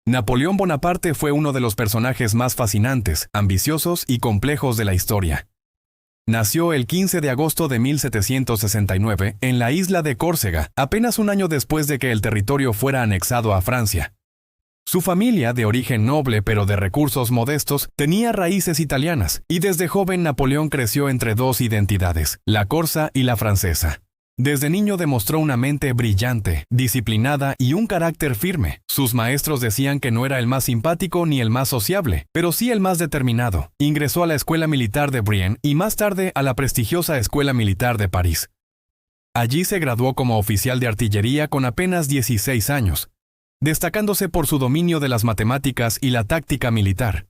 Napoleón Bonaparte fue uno de los personajes más fascinantes, ambiciosos y complejos de la historia. Nació el 15 de agosto de 1769 en la isla de Córcega, apenas un año después de que el territorio fuera anexado a Francia. Su familia, de origen noble pero de recursos modestos, tenía raíces italianas, y desde joven Napoleón creció entre dos identidades, la corsa y la francesa. Desde niño demostró una mente brillante, disciplinada y un carácter firme. Sus maestros decían que no era el más simpático ni el más sociable, pero sí el más determinado. Ingresó a la Escuela Militar de Brienne y más tarde a la prestigiosa Escuela Militar de París. Allí se graduó como oficial de artillería con apenas 16 años, destacándose por su dominio de las matemáticas y la táctica militar.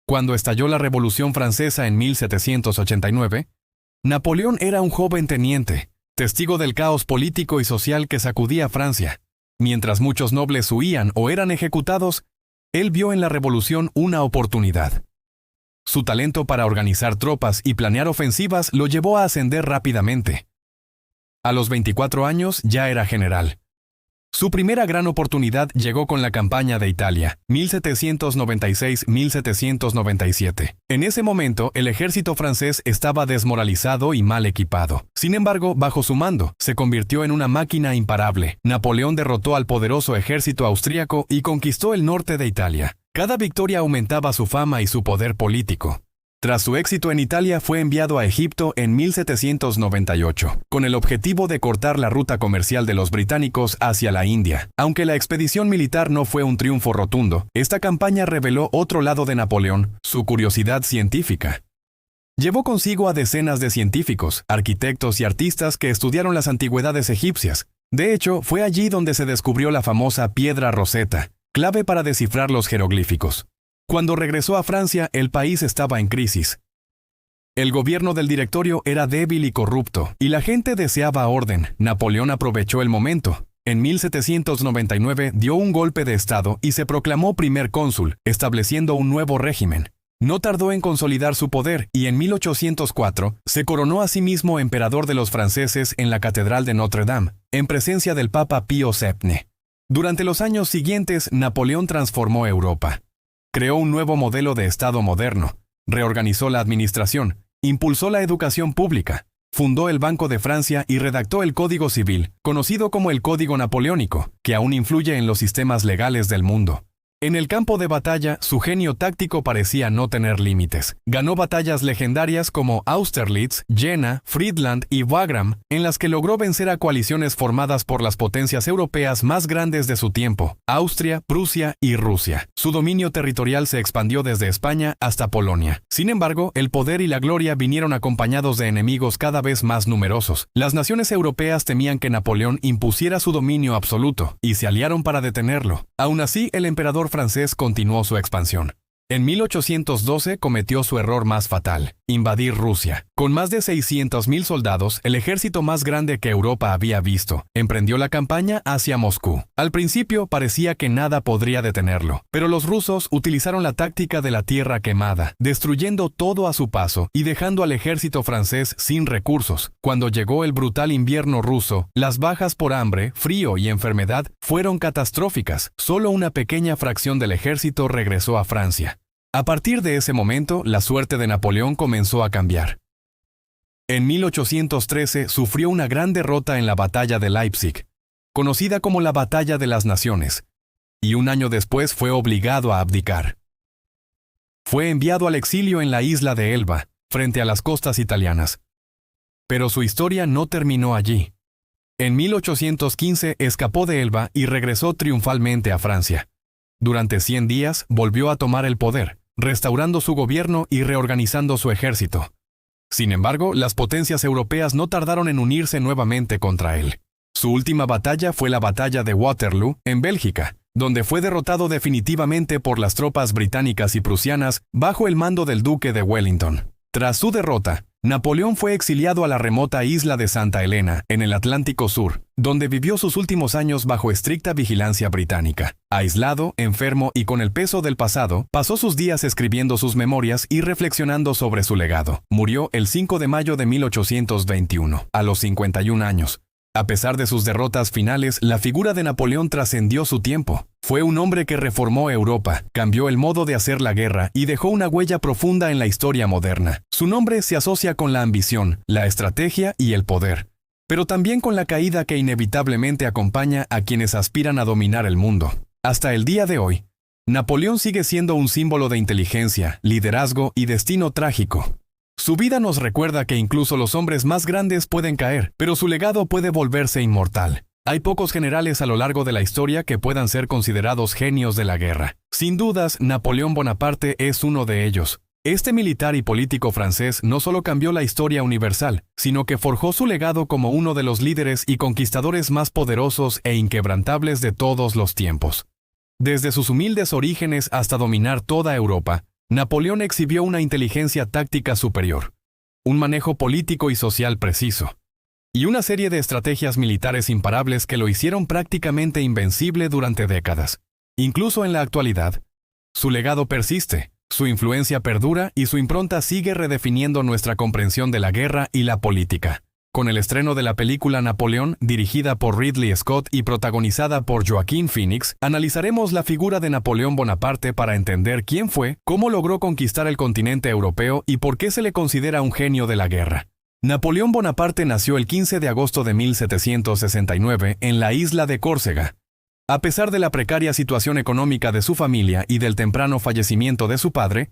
Cuando estalló la Revolución Francesa en 1789, Napoleón era un joven teniente, testigo del caos político y social que sacudía Francia. Mientras muchos nobles huían o eran ejecutados, él vio en la revolución una oportunidad. Su talento para organizar tropas y planear ofensivas lo llevó a ascender rápidamente. A los 24 años ya era general. Su primera gran oportunidad llegó con la campaña de Italia, 1796-1797. En ese momento, el ejército francés estaba desmoralizado y mal equipado. Sin embargo, bajo su mando, se convirtió en una máquina imparable. Napoleón derrotó al poderoso ejército austríaco y conquistó el norte de Italia. Cada victoria aumentaba su fama y su poder político. Tras su éxito en Italia, fue enviado a Egipto en 1798, con el objetivo de cortar la ruta comercial de los británicos hacia la India. Aunque la expedición militar no fue un triunfo rotundo, esta campaña reveló otro lado de Napoleón, su curiosidad científica. Llevó consigo a decenas de científicos, arquitectos y artistas que estudiaron las antigüedades egipcias. De hecho, fue allí donde se descubrió la famosa piedra Rosetta, clave para descifrar los jeroglíficos. Cuando regresó a Francia, el país estaba en crisis. El gobierno del Directorio era débil y corrupto, y la gente deseaba orden. Napoleón aprovechó el momento. En 1799 dio un golpe de Estado y se proclamó primer cónsul, estableciendo un nuevo régimen. No tardó en consolidar su poder y en 1804 se coronó a sí mismo emperador de los franceses en la Catedral de Notre Dame, en presencia del Papa Pío VII. Durante los años siguientes, Napoleón transformó Europa. Creó un nuevo modelo de Estado moderno, reorganizó la administración, impulsó la educación pública, fundó el Banco de Francia y redactó el Código Civil, conocido como el Código Napoleónico, que aún influye en los sistemas legales del mundo. En el campo de batalla, su genio táctico parecía no tener límites. Ganó batallas legendarias como Austerlitz, Jena, Friedland y Wagram, en las que logró vencer a coaliciones formadas por las potencias europeas más grandes de su tiempo, Austria, Prusia y Rusia. Su dominio territorial se expandió desde España hasta Polonia. Sin embargo, el poder y la gloria vinieron acompañados de enemigos cada vez más numerosos. Las naciones europeas temían que Napoleón impusiera su dominio absoluto, y se aliaron para detenerlo. Aún así, el emperador francés continuó su expansión. En 1812 cometió su error más fatal, invadir Rusia. Con más de 600,000 soldados, el ejército más grande que Europa había visto, emprendió la campaña hacia Moscú. Al principio parecía que nada podría detenerlo, pero los rusos utilizaron la táctica de la tierra quemada, destruyendo todo a su paso y dejando al ejército francés sin recursos. Cuando llegó el brutal invierno ruso, las bajas por hambre, frío y enfermedad fueron catastróficas. Solo una pequeña fracción del ejército regresó a Francia. A partir de ese momento, la suerte de Napoleón comenzó a cambiar. En 1813 sufrió una gran derrota en la Batalla de Leipzig, conocida como la Batalla de las Naciones, y un año después fue obligado a abdicar. Fue enviado al exilio en la isla de Elba, frente a las costas italianas. Pero su historia no terminó allí. En 1815 escapó de Elba y regresó triunfalmente a Francia. Durante 100 días volvió a tomar el poder, restaurando su gobierno y reorganizando su ejército. Sin embargo, las potencias europeas no tardaron en unirse nuevamente contra él. Su última batalla fue la Batalla de Waterloo, en Bélgica, donde fue derrotado definitivamente por las tropas británicas y prusianas bajo el mando del duque de Wellington. Tras su derrota, Napoleón fue exiliado a la remota isla de Santa Helena, en el Atlántico Sur, donde vivió sus últimos años bajo estricta vigilancia británica. Aislado, enfermo y con el peso del pasado, pasó sus días escribiendo sus memorias y reflexionando sobre su legado. Murió el 5 de mayo de 1821, a los 51 años. A pesar de sus derrotas finales, la figura de Napoleón trascendió su tiempo. Fue un hombre que reformó Europa, cambió el modo de hacer la guerra y dejó una huella profunda en la historia moderna. Su nombre se asocia con la ambición, la estrategia y el poder, pero también con la caída que inevitablemente acompaña a quienes aspiran a dominar el mundo. Hasta el día de hoy, Napoleón sigue siendo un símbolo de inteligencia, liderazgo y destino trágico. Su vida nos recuerda que incluso los hombres más grandes pueden caer, pero su legado puede volverse inmortal. Hay pocos generales a lo largo de la historia que puedan ser considerados genios de la guerra. Sin dudas, Napoleón Bonaparte es uno de ellos. Este militar y político francés no solo cambió la historia universal, sino que forjó su legado como uno de los líderes y conquistadores más poderosos e inquebrantables de todos los tiempos. Desde sus humildes orígenes hasta dominar toda Europa, Napoleón exhibió una inteligencia táctica superior, un manejo político y social preciso, y una serie de estrategias militares imparables que lo hicieron prácticamente invencible durante décadas. Incluso en la actualidad, su legado persiste, su influencia perdura y su impronta sigue redefiniendo nuestra comprensión de la guerra y la política. Con el estreno de la película Napoleón, dirigida por Ridley Scott y protagonizada por Joaquin Phoenix, analizaremos la figura de Napoleón Bonaparte para entender quién fue, cómo logró conquistar el continente europeo y por qué se le considera un genio de la guerra. Napoleón Bonaparte nació el 15 de agosto de 1769 en la isla de Córcega. A pesar de la precaria situación económica de su familia y del temprano fallecimiento de su padre,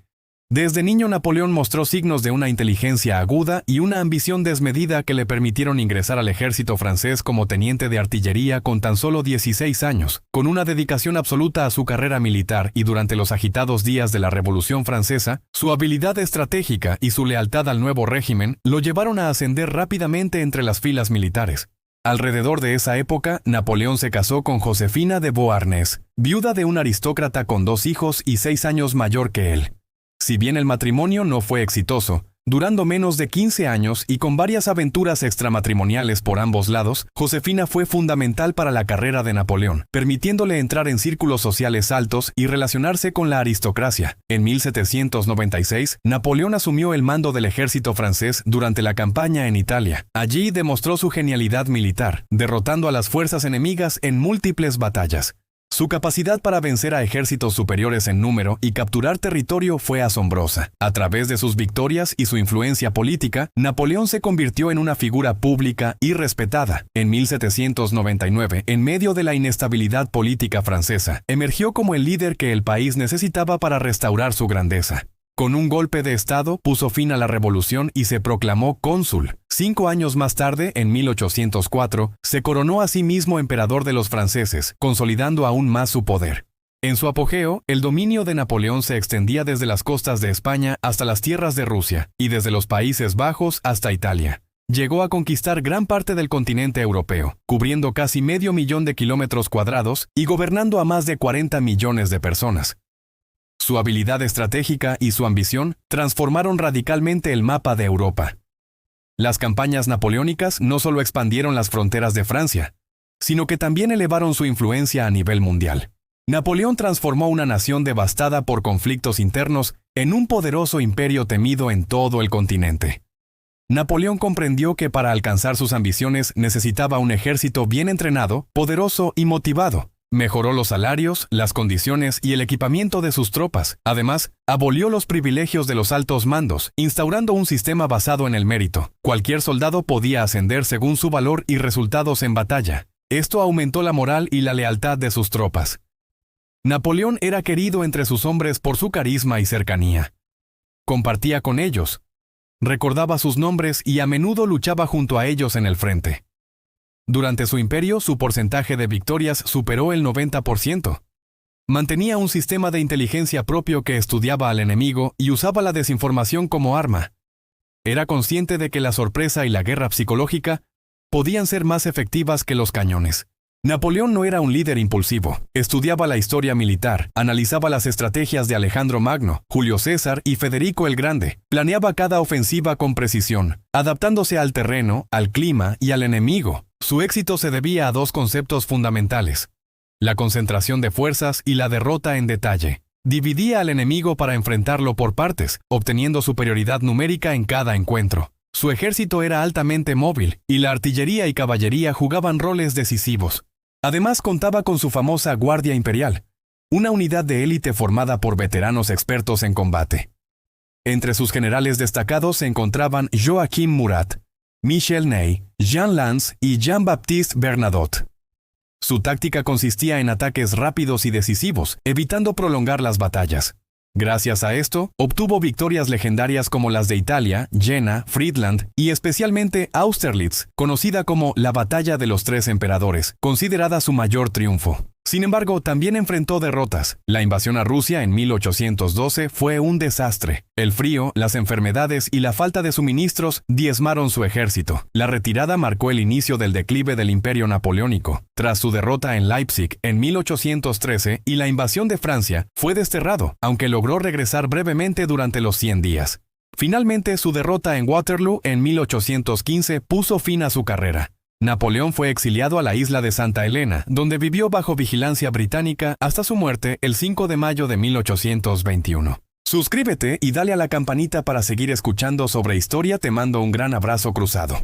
desde niño Napoleón mostró signos de una inteligencia aguda y una ambición desmedida que le permitieron ingresar al ejército francés como teniente de artillería con tan solo 16 años. Con una dedicación absoluta a su carrera militar y durante los agitados días de la Revolución Francesa, su habilidad estratégica y su lealtad al nuevo régimen lo llevaron a ascender rápidamente entre las filas militares. Alrededor de esa época, Napoleón se casó con Josefina de Beauharnais, viuda de un aristócrata con 2 hijos y 6 años mayor que él. Si bien el matrimonio no fue exitoso, durando menos de 15 años y con varias aventuras extramatrimoniales por ambos lados, Josefina fue fundamental para la carrera de Napoleón, permitiéndole entrar en círculos sociales altos y relacionarse con la aristocracia. En 1796, Napoleón asumió el mando del ejército francés durante la campaña en Italia. Allí demostró su genialidad militar, derrotando a las fuerzas enemigas en múltiples batallas. Su capacidad para vencer a ejércitos superiores en número y capturar territorio fue asombrosa. A través de sus victorias y su influencia política, Napoleón se convirtió en una figura pública y respetada. En 1799, en medio de la inestabilidad política francesa, emergió como el líder que el país necesitaba para restaurar su grandeza. Con un golpe de Estado, puso fin a la revolución y se proclamó cónsul. 5 años más tarde, en 1804, se coronó a sí mismo emperador de los franceses, consolidando aún más su poder. En su apogeo, el dominio de Napoleón se extendía desde las costas de España hasta las tierras de Rusia, y desde los Países Bajos hasta Italia. Llegó a conquistar gran parte del continente europeo, cubriendo casi medio millón de kilómetros cuadrados y gobernando a más de 40 millones de personas. Su habilidad estratégica y su ambición transformaron radicalmente el mapa de Europa. Las campañas napoleónicas no solo expandieron las fronteras de Francia, sino que también elevaron su influencia a nivel mundial. Napoleón transformó una nación devastada por conflictos internos en un poderoso imperio temido en todo el continente. Napoleón comprendió que para alcanzar sus ambiciones necesitaba un ejército bien entrenado, poderoso y motivado. Mejoró los salarios, las condiciones y el equipamiento de sus tropas. Además, abolió los privilegios de los altos mandos, instaurando un sistema basado en el mérito. Cualquier soldado podía ascender según su valor y resultados en batalla. Esto aumentó la moral y la lealtad de sus tropas. Napoleón era querido entre sus hombres por su carisma y cercanía. Compartía con ellos, recordaba sus nombres y a menudo luchaba junto a ellos en el frente. Durante su imperio, su porcentaje de victorias superó el 90%. Mantenía un sistema de inteligencia propio que estudiaba al enemigo y usaba la desinformación como arma. Era consciente de que la sorpresa y la guerra psicológica podían ser más efectivas que los cañones. Napoleón no era un líder impulsivo. Estudiaba la historia militar, analizaba las estrategias de Alejandro Magno, Julio César y Federico el Grande. Planeaba cada ofensiva con precisión, adaptándose al terreno, al clima y al enemigo. Su éxito se debía a 2 conceptos fundamentales: la concentración de fuerzas y la derrota en detalle. Dividía al enemigo para enfrentarlo por partes, obteniendo superioridad numérica en cada encuentro. Su ejército era altamente móvil, y la artillería y caballería jugaban roles decisivos. Además contaba con su famosa Guardia Imperial, una unidad de élite formada por veteranos expertos en combate. Entre sus generales destacados se encontraban Joachim Murat, Michel Ney, Jean Lannes y Jean-Baptiste Bernadotte. Su táctica consistía en ataques rápidos y decisivos, evitando prolongar las batallas. Gracias a esto, obtuvo victorias legendarias como las de Italia, Jena, Friedland y especialmente Austerlitz, conocida como la Batalla de los Tres Emperadores, considerada su mayor triunfo. Sin embargo, también enfrentó derrotas. La invasión a Rusia en 1812 fue un desastre. El frío, las enfermedades y la falta de suministros diezmaron su ejército. La retirada marcó el inicio del declive del Imperio Napoleónico. Tras su derrota en Leipzig en 1813 y la invasión de Francia, fue desterrado, aunque logró regresar brevemente durante los 100 días. Finalmente, su derrota en Waterloo en 1815 puso fin a su carrera. Napoleón fue exiliado a la isla de Santa Helena, donde vivió bajo vigilancia británica hasta su muerte el 5 de mayo de 1821. Suscríbete y dale a la campanita para seguir escuchando sobre historia. Te mando un gran abrazo cruzado.